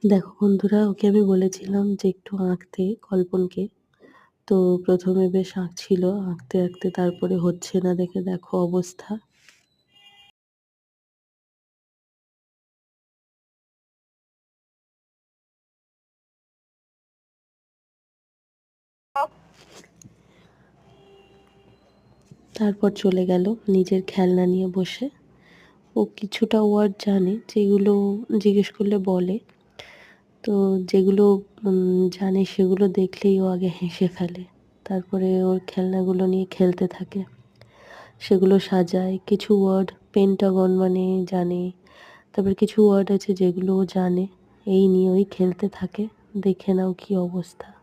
দেখো বন্ধুরা, ওকে আমি বলেছিলাম যে একটু আঁকতে কল্পনকে। তো ১ম এ বেশ আঁকছিল। আঁকতে, আঁকতে তারপরে হচ্ছে না দেখে দেখো অবস্থা। তারপর চলে গেল নিজের খেলনা নিয়ে বসে। ও কিছুটা ওয়ার্ড জানে, যেগুলো জিজ্ঞেস করলে বলে। তো যেগুলো জানে সেগুলো দেখলেই ও আগে হেসে ফেলে। তারপরে ওর খেলনাগুলো নিয়ে খেলতে থাকে। সেগুলো সাজায়। কিছু ওয়ার্ড পেন্টাগন মানে জানে। তারপরে কিছু ওয়ার্ড আছে যেগুলো ও জানে। এই নিয়ে ওই খেলতে থাকে। দেখে নাও কি অবস্থা।